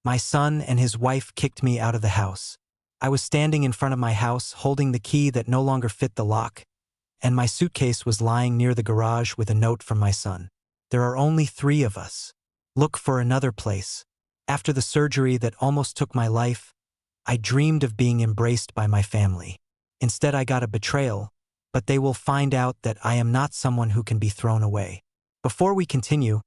My son and his wife kicked me out of the house. I was standing in front of my house holding the key that no longer fit the lock, and my suitcase was lying near the garage with a note from my son. There are only 3 of us. Look for another place. After the surgery that almost took my life, I dreamed of being embraced by my family. Instead, I got a betrayal, but they will find out that I am not someone who can be thrown away. Before we continue,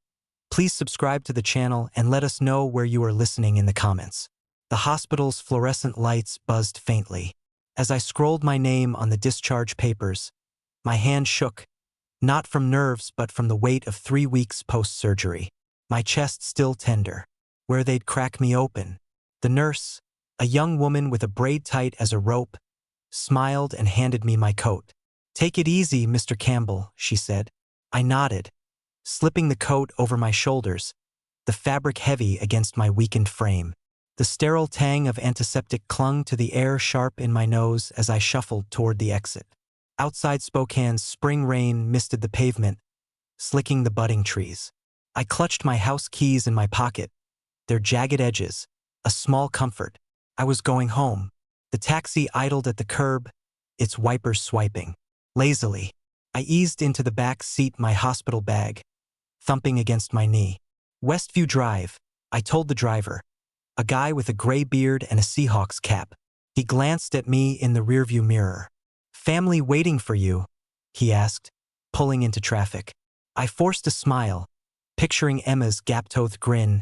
please subscribe to the channel and let us know where you are listening in the comments. The hospital's fluorescent lights buzzed faintly. As I scrolled my name on the discharge papers, my hand shook, not from nerves but from the weight of 3 weeks post-surgery. My chest still tender, where they'd crack me open. The nurse, a young woman with a braid tight as a rope, smiled and handed me my coat. "Take it easy, Mr. Campbell," she said. I nodded, slipping the coat over my shoulders, the fabric heavy against my weakened frame. The sterile tang of antiseptic clung to the air sharp in my nose as I shuffled toward the exit. Outside Spokane's spring rain misted the pavement, slicking the budding trees. I clutched my house keys in my pocket, their jagged edges, a small comfort. I was going home. The taxi idled at the curb, its wipers swiping. Lazily, I eased into the back seat, my hospital bag thumping against my knee. "Westview Drive," I told the driver, a guy with a gray beard and a Seahawks cap. He glanced at me in the rearview mirror. "Family waiting for you?" he asked, pulling into traffic. I forced a smile, picturing Emma's gap-toothed grin,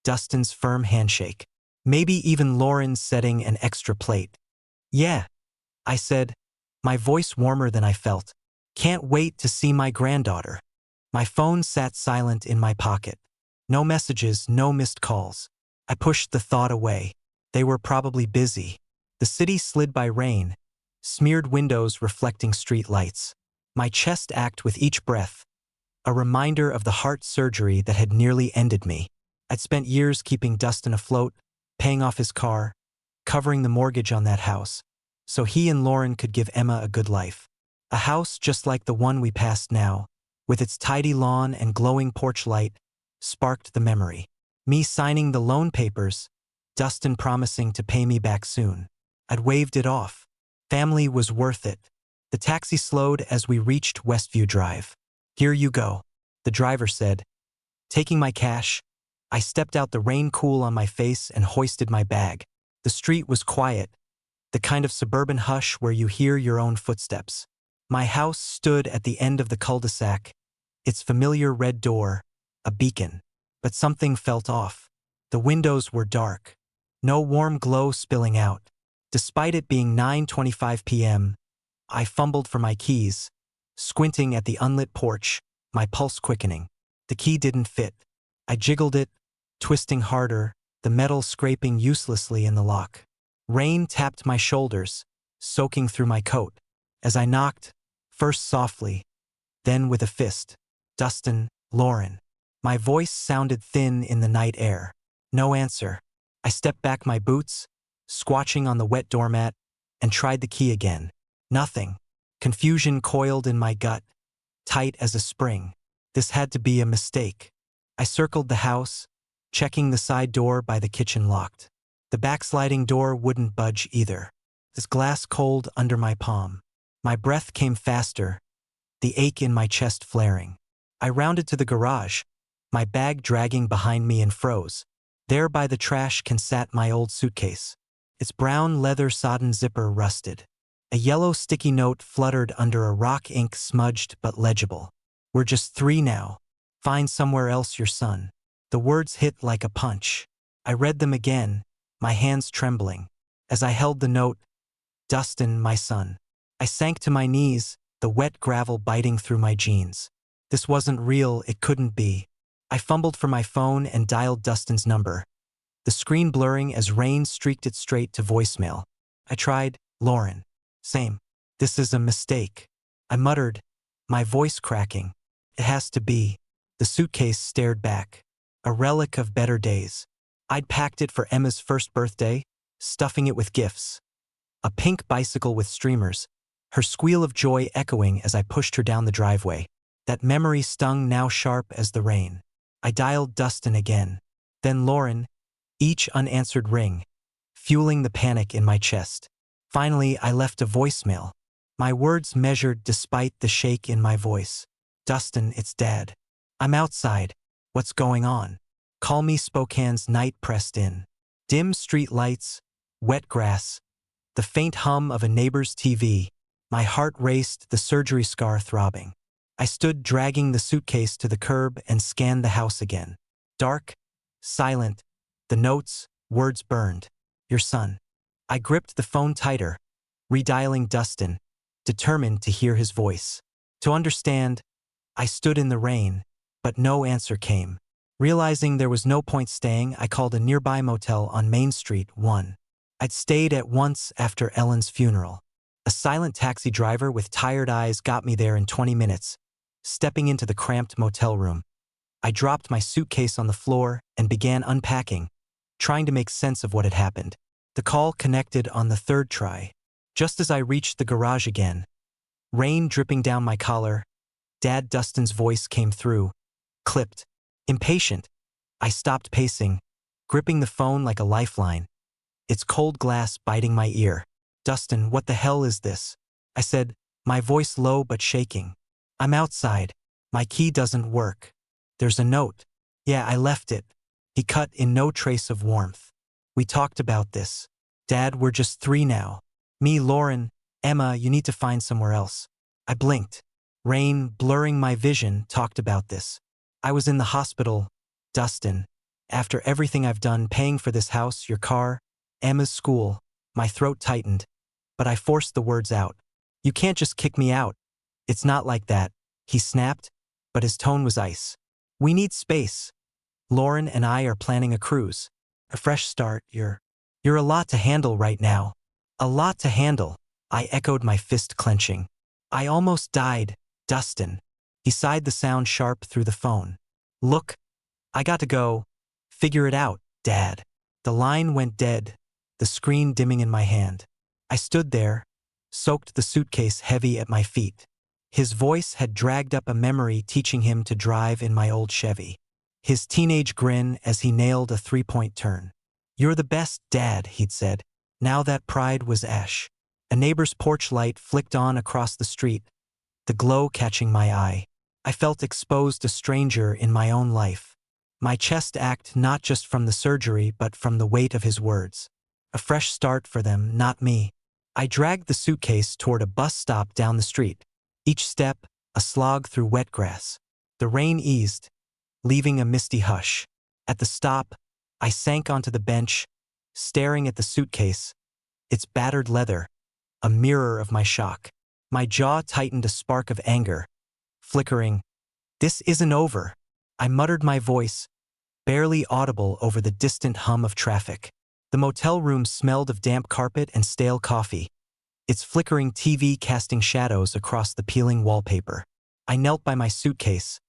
Dustin's firm handshake, maybe even Lauren setting an extra plate. "Yeah," I said, my voice warmer than I felt. "Can't wait to see my granddaughter." My phone sat silent in my pocket. No messages, no missed calls. I pushed the thought away. They were probably busy. The city slid by rain, smeared windows reflecting street lights. My chest ached with each breath, a reminder of the heart surgery that had nearly ended me. I'd spent years keeping Dustin afloat, paying off his car, covering the mortgage on that house, so he and Lauren could give Emma a good life. A house just like the one we passed now, with its tidy lawn and glowing porch light, sparked the memory. Me signing the loan papers, Dustin promising to pay me back soon. I'd waved it off. Family was worth it. The taxi slowed as we reached Westview Drive. "Here you go," the driver said. Taking my cash, I stepped out, the rain cool on my face, and hoisted my bag. The street was quiet, the kind of suburban hush where you hear your own footsteps. My house stood at the end of the cul-de-sac, its familiar red door, a beacon. But something felt off. The windows were dark, no warm glow spilling out. Despite it being 9:25 p.m., I fumbled for my keys, squinting at the unlit porch, my pulse quickening. The key didn't fit. I jiggled it, twisting harder, the metal scraping uselessly in the lock. Rain tapped my shoulders, soaking through my coat. As I knocked, first softly, then with a fist. "Dustin, Lauren." My voice sounded thin in the night air. No answer. I stepped back, my boots squatching on the wet doormat, and tried the key again. Nothing. Confusion coiled in my gut, tight as a spring. This had to be a mistake. I circled the house, checking the side door by the kitchen locked. The backsliding door wouldn't budge either. This glass cold under my palm. My breath came faster, the ache in my chest flaring. I rounded to the garage, my bag dragging behind me, and froze. There by the trash can sat my old suitcase. Its brown leather sodden zipper rusted. A yellow sticky note fluttered under a rock, ink smudged but legible. "We're just 3 now. Find somewhere else your son." The words hit like a punch. I read them again, my hands trembling. As I held the note, "Dustin, my son." I sank to my knees, the wet gravel biting through my jeans. This wasn't real, it couldn't be. I fumbled for my phone and dialed Dustin's number, the screen blurring as rain streaked it straight to voicemail. I tried, "Lauren." "Same. This is a mistake," I muttered, my voice cracking. "It has to be." The suitcase stared back, a relic of better days. I'd packed it for Emma's first birthday, stuffing it with gifts. A pink bicycle with streamers, her squeal of joy echoing as I pushed her down the driveway. That memory stung, now sharp as the rain. I dialed Dustin again, then Lauren, each unanswered ring, fueling the panic in my chest. Finally, I left a voicemail, my words measured despite the shake in my voice. "Dustin, it's Dad. I'm outside. What's going on? Call me." Spokane's night pressed in. Dim street lights, wet grass, the faint hum of a neighbor's TV. My heart raced, the surgery scar throbbing. I stood dragging the suitcase to the curb and scanned the house again. Dark, silent, the notes, words burned. "Your son." I gripped the phone tighter, redialing Dustin, determined to hear his voice. To understand, I stood in the rain, but no answer came. Realizing there was no point staying, I called a nearby motel on Main Street 1. I'd stayed at once after Ellen's funeral. A silent taxi driver with tired eyes got me there in 20 minutes. Stepping into the cramped motel room, I dropped my suitcase on the floor and began unpacking, trying to make sense of what had happened. The call connected on the third try. Just as I reached the garage again, rain dripping down my collar, Dad Dustin's voice came through, clipped. Impatient, I stopped pacing, gripping the phone like a lifeline, its cold glass biting my ear. "Dustin, what the hell is this?" I said, my voice low but shaking. "I'm outside. My key doesn't work. There's a note." "Yeah, I left it." He cut in, no trace of warmth. "We talked about this. Dad, we're just 3 now. Me, Lauren, Emma, you need to find somewhere else." I blinked. Rain, blurring my vision, talked about this. "I was in the hospital, Dustin. After everything I've done, paying for this house, your car, Emma's school." My throat tightened, but I forced the words out. "You can't just kick me out." "It's not like that," he snapped, but his tone was ice. "We need space. Lauren and I are planning a cruise. A fresh start. You're a lot to handle right now." "A lot to handle," I echoed, my fist clenching. "I almost died, Dustin." He sighed, the sound sharp through the phone. "Look, I got to go. Figure it out, Dad." The line went dead, the screen dimming in my hand. I stood there, soaked, the suitcase heavy at my feet. His voice had dragged up a memory, teaching him to drive in my old Chevy. His teenage grin as he nailed a 3-point turn. "You're the best, Dad," he'd said. Now that pride was ash. A neighbor's porch light flicked on across the street, the glow catching my eye. I felt exposed, a stranger in my own life. My chest ached, not just from the surgery but from the weight of his words. A fresh start for them, not me. I dragged the suitcase toward a bus stop down the street. Each step, a slog through wet grass. The rain eased, leaving a misty hush. At the stop, I sank onto the bench, staring at the suitcase, its battered leather, a mirror of my shock. My jaw tightened, a spark of anger flickering. "This isn't over," I muttered, my voice barely audible over the distant hum of traffic. The motel room smelled of damp carpet and stale coffee, its flickering TV casting shadows across the peeling wallpaper. I knelt by my suitcase,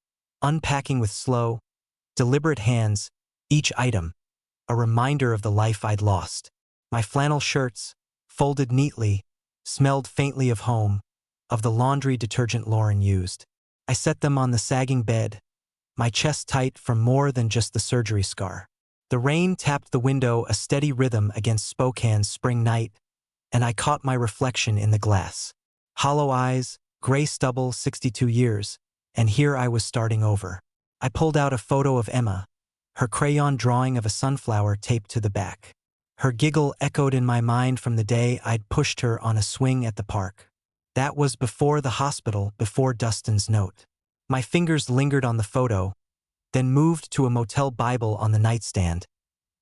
unpacking with slow, deliberate hands, each item a reminder of the life I'd lost. My flannel shirts, folded neatly, smelled faintly of home, of the laundry detergent Lauren used. I set them on the sagging bed, my chest tight from more than just the surgery scar. The rain tapped the window, a steady rhythm against Spokane's spring night, and I caught my reflection in the glass. Hollow eyes, gray stubble, 62 years, and here I was starting over. I pulled out a photo of Emma, her crayon drawing of a sunflower taped to the back. Her giggle echoed in my mind from the day I'd pushed her on a swing at the park. That was before the hospital, before Dustin's note. My fingers lingered on the photo, then moved to a motel Bible on the nightstand,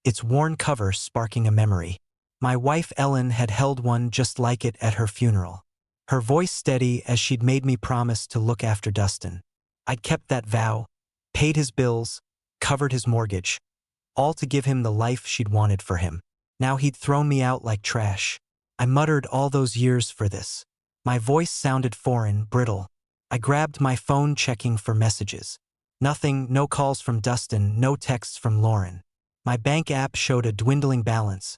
its worn cover sparking a memory. My wife Ellen had held one just like it at her funeral. Her voice steady as she'd made me promise to look after Dustin. I'd kept that vow, paid his bills, covered his mortgage, all to give him the life she'd wanted for him. Now he'd thrown me out like trash. I muttered, all those years for this. My voice sounded foreign, brittle. I grabbed my phone, checking for messages. Nothing, no calls from Dustin, no texts from Lauren. My bank app showed a dwindling balance,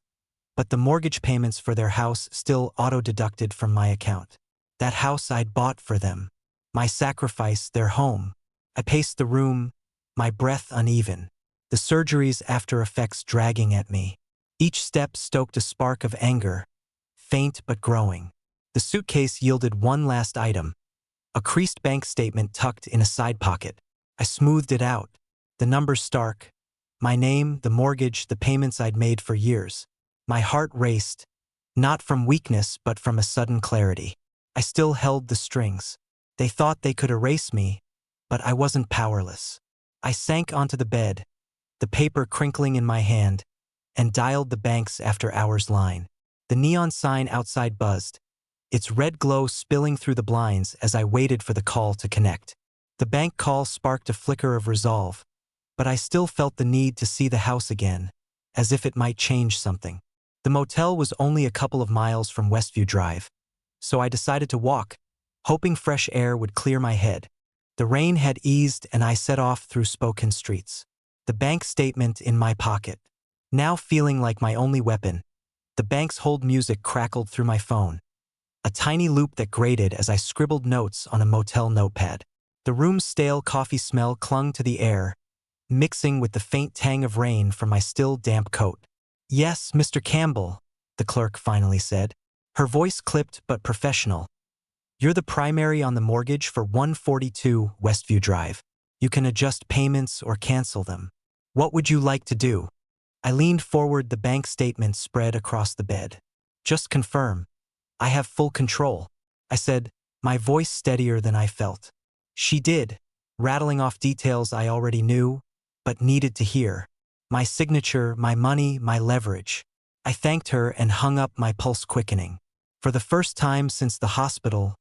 but the mortgage payments for their house still auto-deducted from my account. That house I'd bought for them. My sacrifice, their home. I paced the room, my breath uneven. the surgery's after effects dragging at me. Each step stoked a spark of anger, faint but growing. The suitcase yielded one last item, a creased bank statement tucked in a side pocket. I smoothed it out. The numbers stark. My name, the mortgage, the payments I'd made for years. My heart raced, not from weakness but from a sudden clarity. I still held the strings. They thought they could erase me, but I wasn't powerless. I sank onto the bed, the paper crinkling in my hand, and dialed the bank's after-hours line. The neon sign outside buzzed, its red glow spilling through the blinds as I waited for the call to connect. The bank call sparked a flicker of resolve, but I still felt the need to see the house again, as if it might change something. The motel was only a couple of miles from Westview Drive, so I decided to walk, hoping fresh air would clear my head. The rain had eased and I set off through Spokane streets. The bank statement in my pocket. Now feeling like my only weapon, the bank's hold music crackled through my phone, a tiny loop that grated as I scribbled notes on a motel notepad. The room's stale coffee smell clung to the air, mixing with the faint tang of rain from my still damp coat. "Yes, Mr. Campbell," the clerk finally said, her voice clipped but professional. "You're the primary on the mortgage for 142 Westview Drive. You can adjust payments or cancel them. What would you like to do?" I leaned forward, the bank statement spread across the bed. "Just confirm. I have full control," I said, my voice steadier than I felt. She did, rattling off details I already knew, but needed to hear. My signature, my money, my leverage. I thanked her and hung up, my pulse quickening. For the first time since the hospital,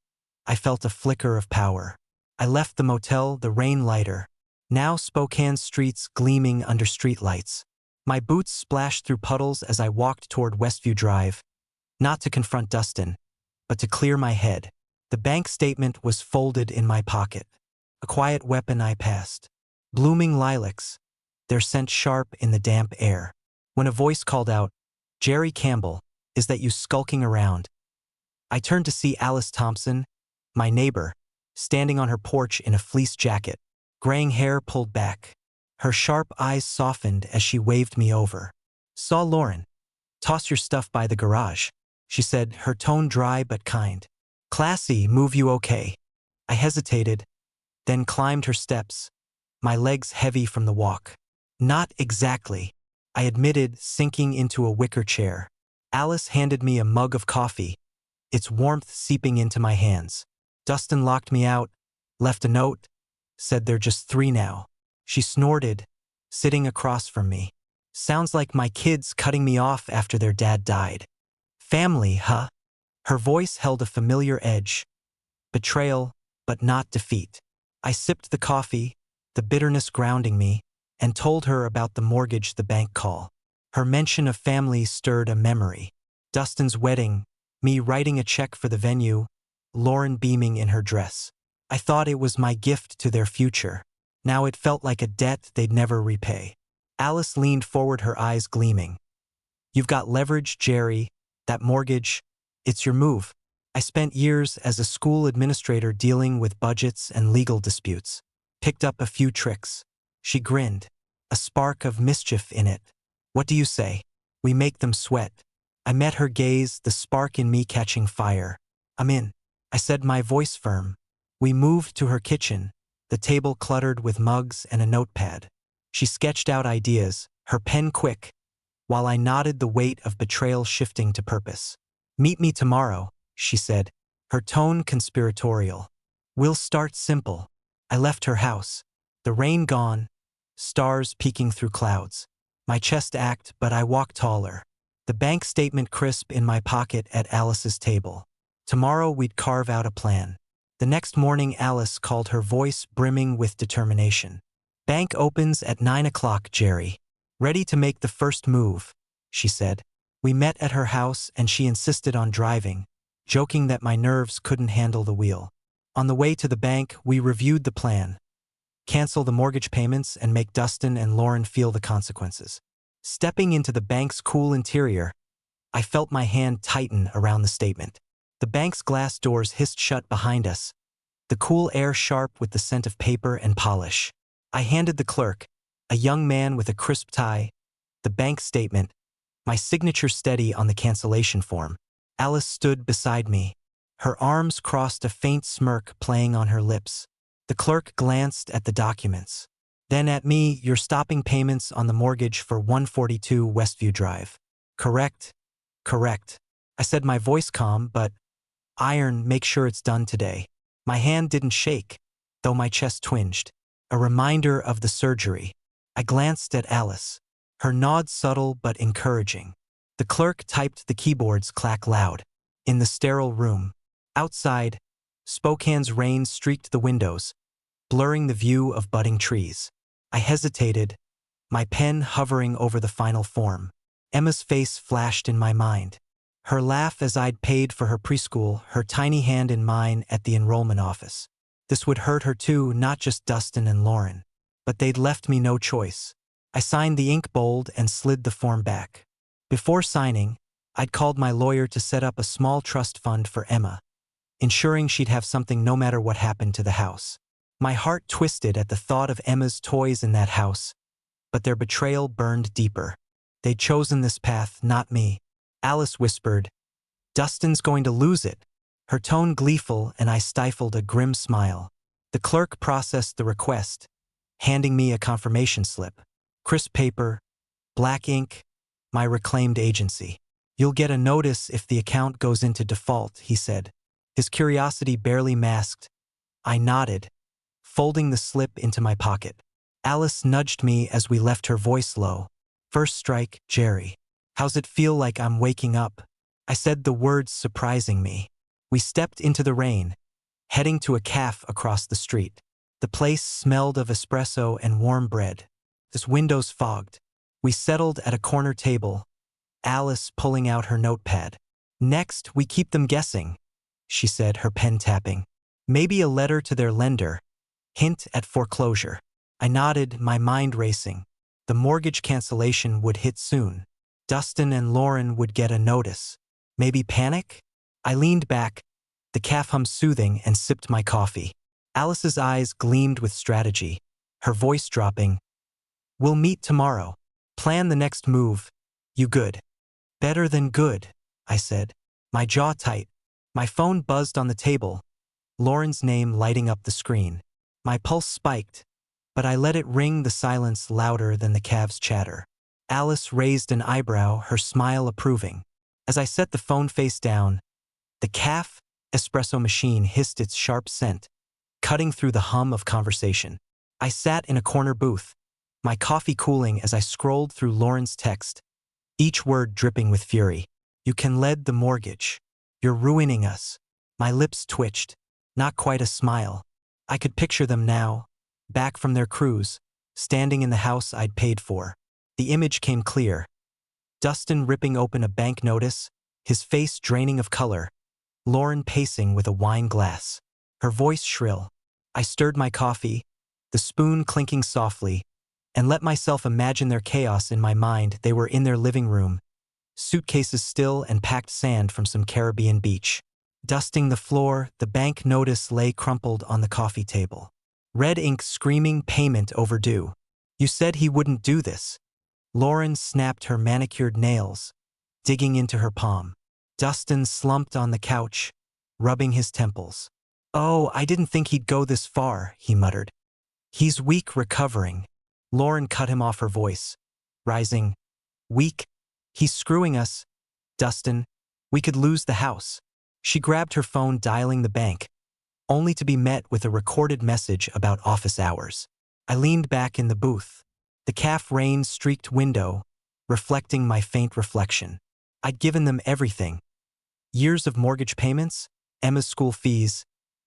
I felt a flicker of power. I left the motel, the rain lighter. Now Spokane streets gleaming under streetlights. My boots splashed through puddles as I walked toward Westview Drive, not to confront Dustin, but to clear my head. The bank statement was folded in my pocket, a quiet weapon I passed. Blooming lilacs, their scent sharp in the damp air. When a voice called out, "Jerry Campbell, is that you skulking around?" I turned to see Alice Thompson, my neighbor, standing on her porch in a fleece jacket, graying hair pulled back. Her sharp eyes softened as she waved me over. "Saw Lauren. Toss your stuff by the garage," she said, her tone dry but kind. "Classy, move you okay?" I hesitated, then climbed her steps, my legs heavy from the walk. "Not exactly," I admitted, sinking into a wicker chair. Alice handed me a mug of coffee, its warmth seeping into my hands. "Dustin locked me out, left a note, said they're just 3 now." She snorted, sitting across from me. "Sounds like my kids cutting me off after their dad died. Family, huh?" Her voice held a familiar edge. Betrayal, but not defeat. I sipped the coffee, the bitterness grounding me, and told her about the mortgage, the bank call. Her mention of family stirred a memory. Dustin's wedding, me writing a check for the venue, Lauren beaming in her dress. I thought it was my gift to their future. Now it felt like a debt they'd never repay. Alice leaned forward, her eyes gleaming. "You've got leverage, Jerry. That mortgage, it's your move." I spent years as a school administrator dealing with budgets and legal disputes. Picked up a few tricks. She grinned, a spark of mischief in it. "What do you say? We make them sweat." I met her gaze, the spark in me catching fire. "I'm in," I said, my voice firm. We moved to her kitchen, the table cluttered with mugs and a notepad. She sketched out ideas, her pen quick, while I nodded, the weight of betrayal shifting to purpose. "Meet me tomorrow," she said, her tone conspiratorial. "We'll start simple." I left her house, the rain gone, stars peeking through clouds. My chest ached, but I walked taller. The bank statement crisp in my pocket at Alice's table. Tomorrow we'd carve out a plan. The next morning Alice called, her voice brimming with determination. "Bank opens at 9 o'clock, Jerry. Ready to make the first move," she said. We met at her house and she insisted on driving, joking that my nerves couldn't handle the wheel. On the way to the bank, we reviewed the plan. Cancel the mortgage payments and make Dustin and Lauren feel the consequences. Stepping into the bank's cool interior, I felt my hand tighten around the statement. The bank's glass doors hissed shut behind us, the cool air sharp with the scent of paper and polish. I handed the clerk, A young man with a crisp tie, the bank statement, my signature steady on the cancellation form. Alice stood beside me. Her arms crossed, a faint smirk playing on her lips. The clerk glanced at the documents. Then at me. You're stopping payments on the mortgage for 142 Westview Drive. Correct? Correct. I said, my voice calm, but iron, make sure it's done today. My hand didn't shake, though my chest twinged. A reminder of the surgery. I glanced at Alice. Her nod subtle but encouraging. The clerk typed, the keyboards clack loud. In the sterile room. Outside, Spokane's rain streaked the windows, blurring the view of budding trees. I hesitated, my pen hovering over the final form. Emma's face flashed in my mind. Her laugh as I'd paid for her preschool, her tiny hand in mine at the enrollment office. This would hurt her too, not just Dustin and Lauren. But they'd left me no choice. I signed the ink bold and slid the form back. Before signing, I'd called my lawyer to set up a small trust fund for Emma, ensuring she'd have something no matter what happened to the house. My heart twisted at the thought of Emma's toys in that house, but their betrayal burned deeper. They'd chosen this path, not me. Alice whispered, Dustin's going to lose it. Her tone gleeful, and I stifled a grim smile. The clerk processed the request, handing me a confirmation slip. Crisp paper, black ink, my reclaimed agency. You'll get a notice if the account goes into default, he said. His curiosity barely masked. I nodded, folding the slip into my pocket. Alice nudged me as we left, her voice low. First strike, Jerry. How's it feel? Like I'm waking up? I said, the words surprising me. We stepped into the rain, heading to a cafe across the street. The place smelled of espresso and warm bread. Its windows fogged. We settled at a corner table, Alice pulling out her notepad. Next, we keep them guessing, she said, her pen tapping. Maybe a letter to their lender. Hint at foreclosure. I nodded, my mind racing. The mortgage cancellation would hit soon. Dustin and Lauren would get a notice. Maybe panic? I leaned back, the cafe hum soothing, and sipped my coffee. Alice's eyes gleamed with strategy, her voice dropping. We'll meet tomorrow. Plan the next move. You good? Better than good, I said, my jaw tight. My phone buzzed on the table, Lauren's name lighting up the screen. My pulse spiked, but I let it ring, the silence louder than the cafe's chatter. Alice raised an eyebrow, her smile approving. As I set the phone face down, the cafe espresso machine hissed its sharp scent, cutting through the hum of conversation. I sat in a corner booth, my coffee cooling as I scrolled through Lauren's text, each word dripping with fury. You can lead the mortgage. You're ruining us. My lips twitched, not quite a smile. I could picture them now, back from their cruise, standing in the house I'd paid for. The image came clear. Dustin ripping open a bank notice, his face draining of color. Lauren pacing with a wine glass, her voice shrill. I stirred my coffee, the spoon clinking softly, and let myself imagine their chaos in my mind. They were in their living room, suitcases still and packed sand from some Caribbean beach. Dusting the floor, the bank notice lay crumpled on the coffee table. Red ink screaming, payment overdue. You said he wouldn't do this. Lauren snapped her manicured nails, digging into her palm. Dustin slumped on the couch, rubbing his temples. Oh, I didn't think he'd go this far, he muttered. He's weak, recovering. Lauren cut him off, her voice rising. Weak? He's screwing us. Dustin, we could lose the house. She grabbed her phone, dialing the bank, only to be met with a recorded message about office hours. I leaned back in the booth, the cafe rain-streaked window reflecting my faint reflection. I'd given them everything. Years of mortgage payments, Emma's school fees,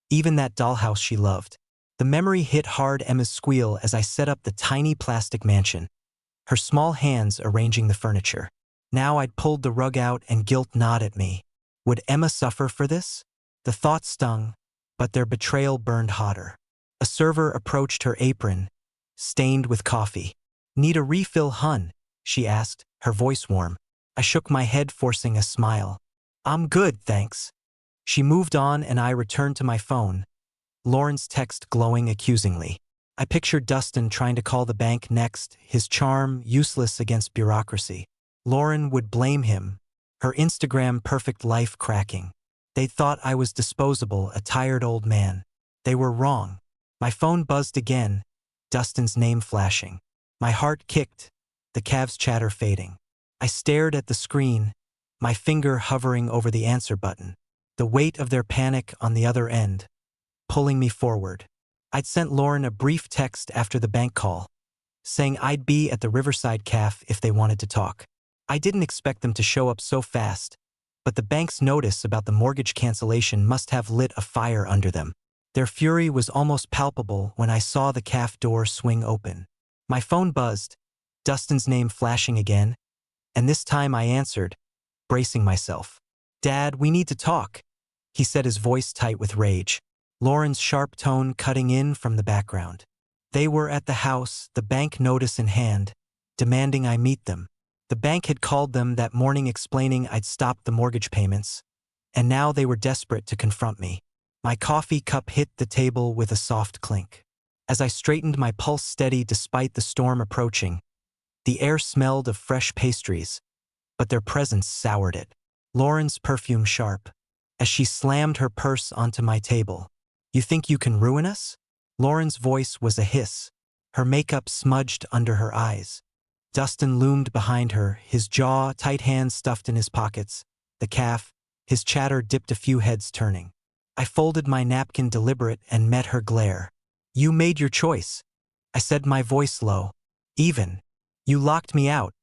even that dollhouse she loved. The memory hit hard, Emma's squeal as I set up the tiny plastic mansion, her small hands arranging the furniture. Now I'd pulled the rug out and guilt gnawed at me. Would Emma suffer for this? The thought stung, but their betrayal burned hotter. A server approached, her apron stained with coffee. Need a refill, hun? She asked, her voice warm. I shook my head, forcing a smile. I'm good, thanks. She moved on and I returned to my phone, Lauren's text glowing accusingly. I pictured Dustin trying to call the bank next, his charm useless against bureaucracy. Lauren would blame him, her Instagram perfect life cracking. They thought I was disposable, a tired old man. They were wrong. My phone buzzed again, Dustin's name flashing. My heart kicked, the Cavs chatter fading. I stared at the screen, my finger hovering over the answer button. The weight of their panic on the other end, pulling me forward. I'd sent Lauren a brief text after the bank call, saying I'd be at the Riverside Cafe if they wanted to talk. I didn't expect them to show up so fast, but the bank's notice about the mortgage cancellation must have lit a fire under them. Their fury was almost palpable when I saw the cafe door swing open. My phone buzzed, Dustin's name flashing again, and this time I answered, bracing myself. "Dad, we need to talk," he said, his voice tight with rage. Lauren's sharp tone cutting in from the background. They were at the house, the bank notice in hand, demanding I meet them. The bank had called them that morning explaining I'd stopped the mortgage payments, and now they were desperate to confront me. My coffee cup hit the table with a soft clink. As I straightened, my pulse steady despite the storm approaching. The air smelled of fresh pastries, but their presence soured it. Lauren's perfume sharp, as she slammed her purse onto my table. "You think you can ruin us?" Lauren's voice was a hiss, her makeup smudged under her eyes. Dustin loomed behind her, his jaw, tight hands stuffed in his pockets. The calf, his chatter dipped a few heads turning. I folded my napkin deliberate and met her glare. "You made your choice," I said, my voice low. "Even. You locked me out,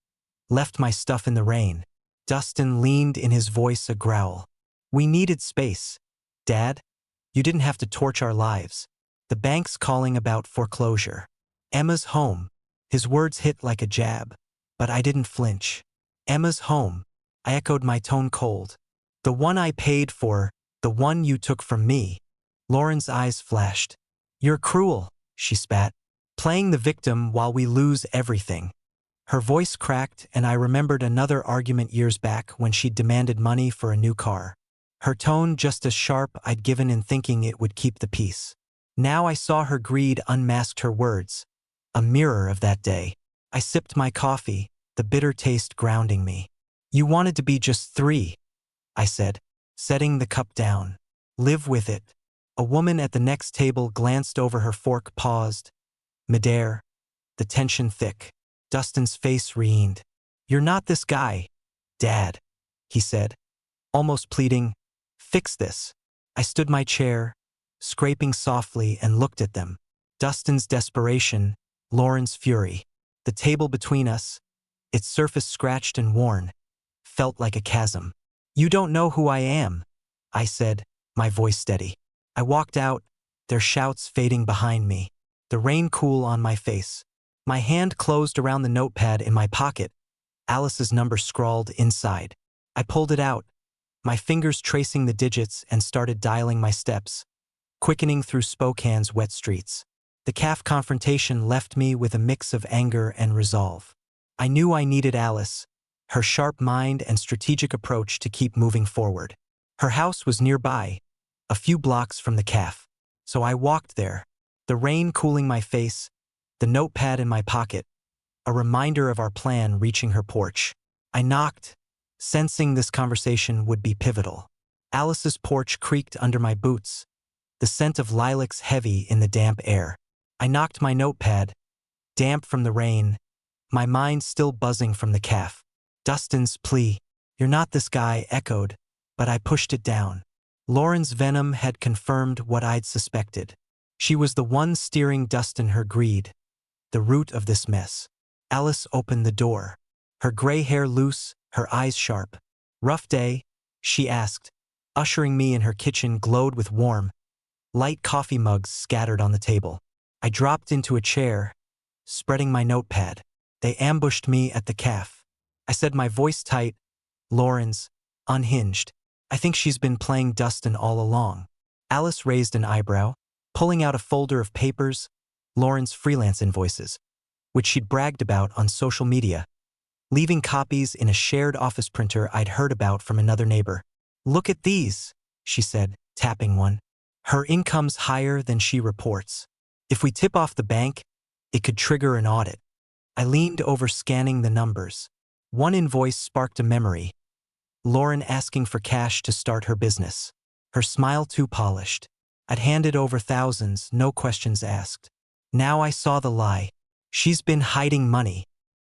left my stuff in the rain." Dustin leaned in, his voice a growl. "We needed space. Dad, you didn't have to torch our lives. The bank's calling about foreclosure. Emma's home." His words hit like a jab, but I didn't flinch. "Emma's home," I echoed, my tone cold. "The one I paid for, the one you took from me." Lauren's eyes flashed. "You're cruel," she spat. "Playing the victim while we lose everything." Her voice cracked, and I remembered another argument years back when she'd demanded money for a new car. Her tone just as sharp, I'd given in thinking it would keep the peace. Now I saw her greed unmasked her words, a mirror of that day. I sipped my coffee, the bitter taste grounding me. "You wanted to be just 3, I said, setting the cup down. "Live with it." A woman at the next table glanced over her fork, paused. Midair, the tension thick. Dustin's face reened. "You're not this guy, Dad," he said, almost pleading. "Fix this." I stood my chair, scraping softly, and looked at them. Dustin's desperation, Lauren's fury. The table between us, its surface scratched and worn, felt like a chasm. "You don't know who I am," I said, my voice steady. I walked out, their shouts fading behind me, the rain cool on my face. My hand closed around the notepad in my pocket, Alice's number scrawled inside. I pulled it out, my fingers tracing the digits, and started dialing my steps, quickening through Spokane's wet streets. The calf confrontation left me with a mix of anger and resolve. I knew I needed Alice, her sharp mind and strategic approach to keep moving forward. Her house was nearby, a few blocks from the calf, so I walked there, the rain cooling my face, the notepad in my pocket, a reminder of our plan reaching her porch. I knocked, sensing this conversation would be pivotal. Alice's porch creaked under my boots, the scent of lilacs heavy in the damp air. I knocked my notepad, damp from the rain, my mind still buzzing from the calf. Dustin's plea, "You're not this guy," echoed, but I pushed it down. Lauren's venom had confirmed what I'd suspected. She was the one steering Dustin, her greed, the root of this mess. Alice opened the door, her gray hair loose, her eyes sharp. "Rough day?" she asked. Ushering me in, her kitchen glowed with warm, light coffee mugs scattered on the table. I dropped into a chair, spreading my notepad. "They ambushed me at the calf," I said, my voice tight. "Lauren's unhinged. I think she's been playing Dustin all along." Alice raised an eyebrow, pulling out a folder of papers, Lauren's freelance invoices, which she'd bragged about on social media, leaving copies in a shared office printer I'd heard about from another neighbor. "Look at these," she said, tapping one. "Her income's higher than she reports." If we tip off the bank, it could trigger an audit. I leaned over scanning the numbers. One invoice sparked a memory. Lauren asking for cash to start her business. Her smile too polished. I'd handed over thousands, no questions asked. Now I saw the lie. She's been hiding money.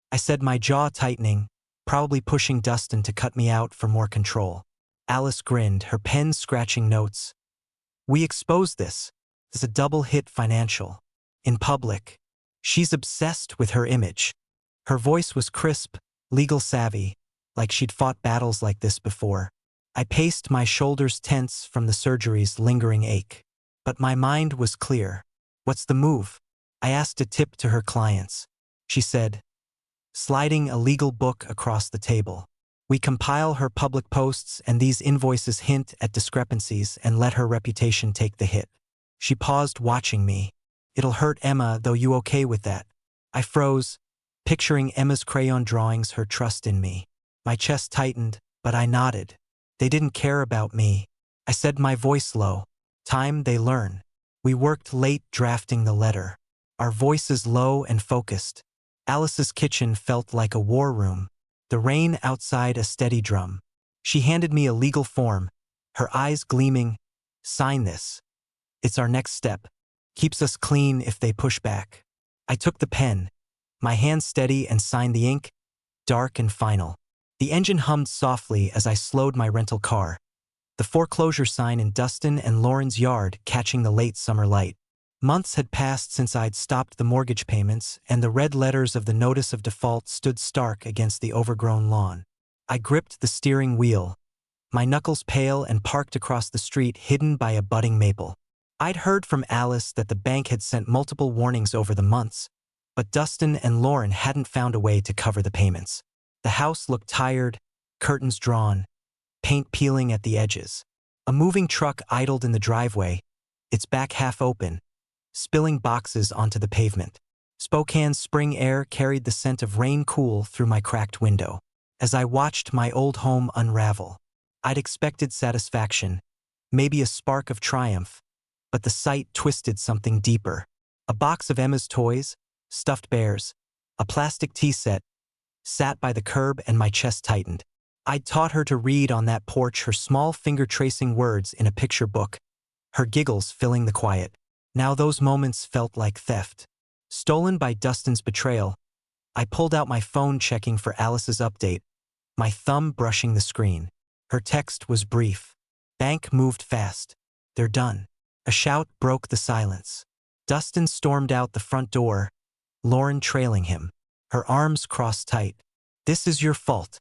I said, my jaw tightening, probably pushing Dustin to cut me out for more control. Alice grinned, her pen scratching notes. We exposed this. It's a double hit financial. In public. She's obsessed with her image. Her voice was crisp, legal savvy, like she'd fought battles like this before. I paced, my shoulders tense from the surgery's lingering ache. But my mind was clear. What's the move? I asked a tip to her clients. She said, sliding a legal book across the table. We compile her public posts and these invoices hint at discrepancies and let her reputation take the hit. She paused, watching me. It'll hurt Emma, though. You okay with that? I froze, picturing Emma's crayon drawings, her trust in me. My chest tightened, but I nodded. They didn't care about me. I said, my voice low. Time they learn. We worked late drafting the letter. Our voices low and focused. Alice's kitchen felt like a war room. The rain outside a steady drum. She handed me a legal form, her eyes gleaming. Sign this. It's our next step. Keeps us clean if they push back. I took the pen, my hand steady, and signed the ink, dark and final. The engine hummed softly as I slowed my rental car. The foreclosure sign in Dustin and Lauren's yard catching the late summer light. Months had passed since I'd stopped the mortgage payments, and the red letters of the notice of default stood stark against the overgrown lawn. I gripped the steering wheel, my knuckles pale, and parked across the street, hidden by a budding maple. I'd heard from Alice that the bank had sent multiple warnings over the months, but Dustin and Lauren hadn't found a way to cover the payments. The house looked tired, curtains drawn, paint peeling at the edges. A moving truck idled in the driveway, its back half open, spilling boxes onto the pavement. Spokane's spring air carried the scent of rain cool through my cracked window. As I watched my old home unravel, I'd expected satisfaction, maybe a spark of triumph, but the sight twisted something deeper. A box of Emma's toys, stuffed bears, a plastic tea set, sat by the curb, and my chest tightened. I'd taught her to read on that porch, her small finger tracing words in a picture book, her giggles filling the quiet. Now those moments felt like theft. Stolen by Dustin's betrayal. I pulled out my phone, checking for Alice's update, my thumb brushing the screen. Her text was brief. Bank moved fast. They're done. A shout broke the silence. Dustin stormed out the front door, Lauren trailing him, her arms crossed tight. This is your fault.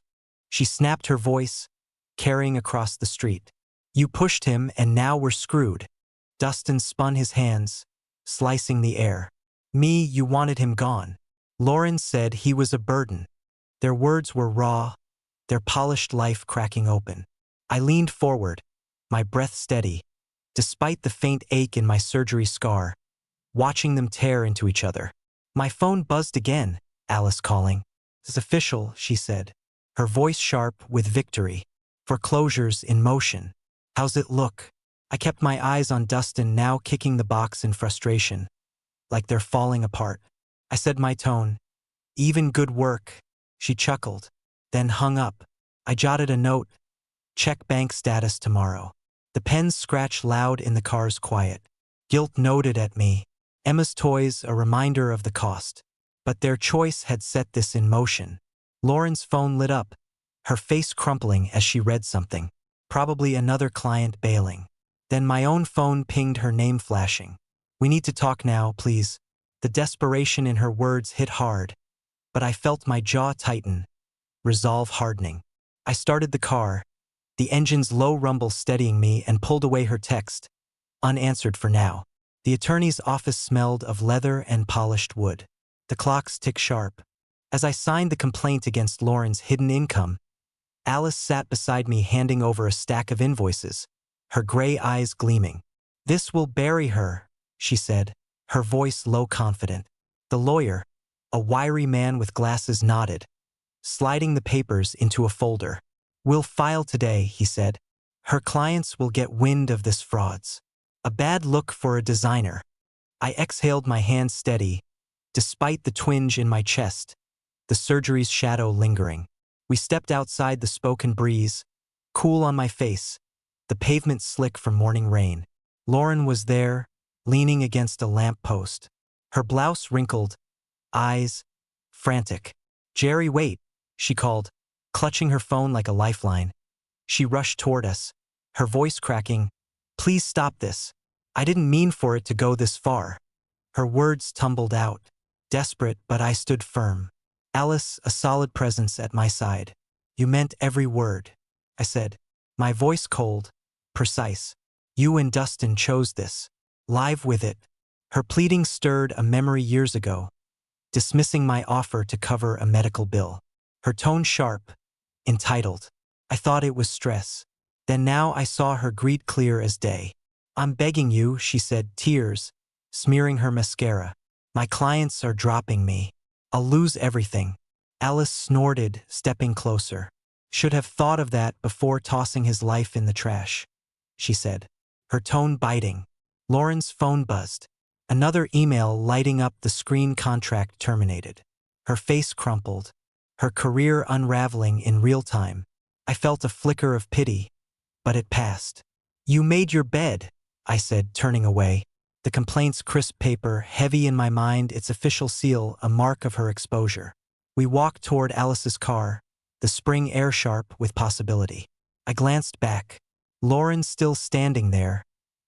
She snapped, her voice carrying across the street. You pushed him, and now we're screwed. Dustin spun his hands, slicing the air. Me, you wanted him gone. Lauren said he was a burden. Their words were raw, their polished life cracking open. I leaned forward, my breath steady, despite the faint ache in my surgery scar, watching them tear into each other. My phone buzzed again, Alice calling. It's official, she said, her voice sharp with victory. Foreclosures in motion. How's it look? I kept my eyes on Dustin, now kicking the box in frustration, like they're falling apart. I said, my tone, even. Good work. She chuckled, then hung up. I jotted a note. Check bank status tomorrow. The pen's scratch loud in the car's quiet. Guilt noted at me. Emma's toys, a reminder of the cost. But their choice had set this in motion. Lauren's phone lit up, her face crumpling as she read something. Probably another client bailing. Then my own phone pinged, her name flashing. We need to talk now, please. The desperation in her words hit hard, but I felt my jaw tighten, resolve hardening. I started the car, the engine's low rumble steadying me, and pulled away her text, unanswered for now. The attorney's office smelled of leather and polished wood. The clocks ticked sharp. As I signed the complaint against Lauren's hidden income, Alice sat beside me, handing over a stack of invoices, her gray eyes gleaming. This will bury her, she said, her voice low, confident. The lawyer, a wiry man with glasses, nodded, sliding the papers into a folder. We'll file today, he said. Her clients will get wind of this frauds. A bad look for a designer. I exhaled, my hand steady, despite the twinge in my chest, the surgery's shadow lingering. We stepped outside, the spoken breeze, cool on my face, the pavement slick from morning rain. Lauren was there, leaning against a lamp post. Her blouse wrinkled, eyes frantic. "Jerry, wait," she called, clutching her phone like a lifeline. She rushed toward us, her voice cracking. "Please stop this. I didn't mean for it to go this far." Her words tumbled out, desperate, but I stood firm. Alice, a solid presence at my side. "You meant every word," I said, my voice cold, precise. "You and Dustin chose this. Live with it." Her pleading stirred a memory years ago, dismissing my offer to cover a medical bill. Her tone sharp, entitled. I thought it was stress. Then now I saw her greed clear as day. "I'm begging you," she said, tears smearing her mascara. "My clients are dropping me. I'll lose everything." Alice snorted, stepping closer. "Should have thought of that before tossing his life in the trash," she said, her tone biting. Lauren's phone buzzed. Another email lighting up the screen. "Contract terminated." Her face crumpled, her career unraveling in real time. I felt a flicker of pity, but it passed. "You made your bed," I said, turning away. The complaint's crisp paper, heavy in my mind, its official seal, a mark of her exposure. We walked toward Alice's car, the spring air sharp with possibility. I glanced back. Lauren still standing there,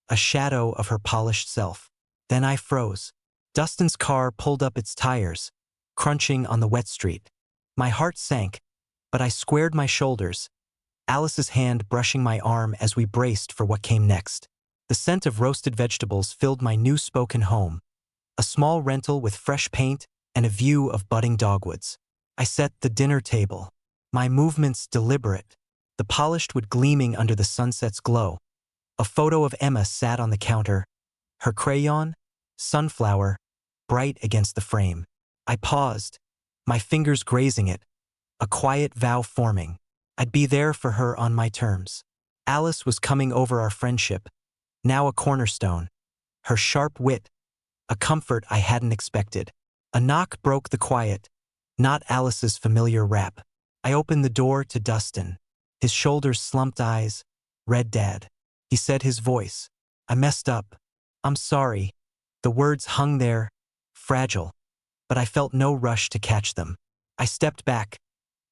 a shadow of her polished self. Then I froze. Dustin's car pulled up, its tires crunching on the wet street. My heart sank, but I squared my shoulders, Alice's hand brushing my arm as we braced for what came next. The scent of roasted vegetables filled my new spoken home, a small rental with fresh paint and a view of budding dogwoods. I set the dinner table, my movements deliberate, the polished wood gleaming under the sunset's glow. A photo of Emma sat on the counter, her crayon, sunflower, bright against the frame. I paused, my fingers grazing it, a quiet vow forming. I'd be there for her on my terms. Alice was coming over, our friendship, now a cornerstone. Her sharp wit, a comfort I hadn't expected. A knock broke the quiet, not Alice's familiar rap. I opened the door to Dustin, his shoulders slumped, eyes, red. "Dad," he said, his voice. "I messed up. I'm sorry." The words hung there, fragile, but I felt no rush to catch them. I stepped back,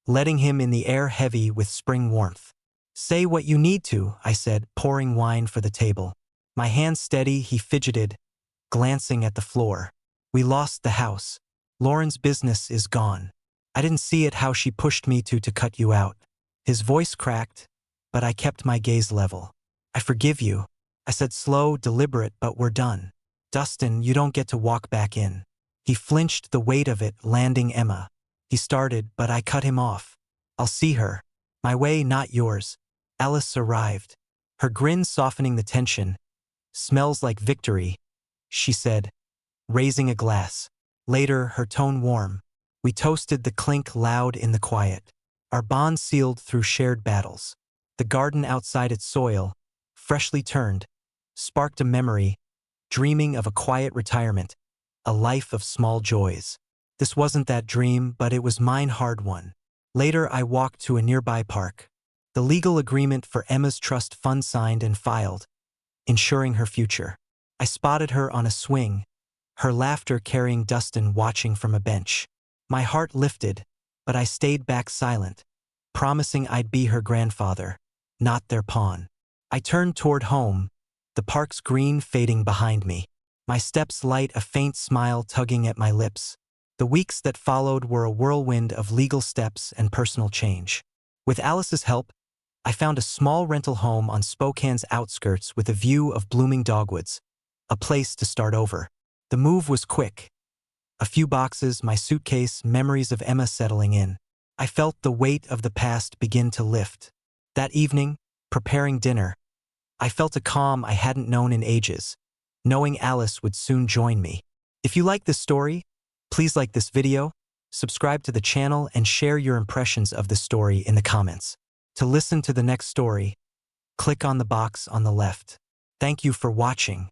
letting him in, the air heavy with spring warmth. "Say what you need to," I said, pouring wine for the table. My hand steady, he fidgeted, glancing at the floor. "We lost the house. Lauren's business is gone. I didn't see it, how she pushed me to cut you out." His voice cracked, but I kept my gaze level. "I forgive you," I said, slow, deliberate, "but we're done. Dustin, you don't get to walk back in." He flinched, the weight of it landing. "Emma," he started, but I cut him off. "I'll see her. My way, not yours." Alice arrived, her grin softening the tension. "Smells like victory," she said, raising a glass. Later, her tone warm. We toasted, the clink loud in the quiet. Our bond sealed through shared battles. The garden outside, its soil, freshly turned, sparked a memory, dreaming of a quiet retirement, a life of small joys. This wasn't that dream, but it was mine, hard one. Later, I walked to a nearby park. The legal agreement for Emma's trust fund signed and filed, ensuring her future. I spotted her on a swing, her laughter carrying Dustin watching from a bench. My heart lifted, but I stayed back silent, promising I'd be her grandfather, not their pawn. I turned toward home, the park's green fading behind me. My steps light, a faint smile tugging at my lips. The weeks that followed were a whirlwind of legal steps and personal change. With Alice's help, I found a small rental home on Spokane's outskirts with a view of blooming dogwoods, a place to start over. The move was quick. A few boxes, my suitcase, memories of Emma settling in. I felt the weight of the past begin to lift. That evening, preparing dinner, I felt a calm I hadn't known in ages, knowing Alice would soon join me. If you like this story, please like this video, subscribe to the channel, and share your impressions of the story in the comments. To listen to the next story, click on the box on the left. Thank you for watching.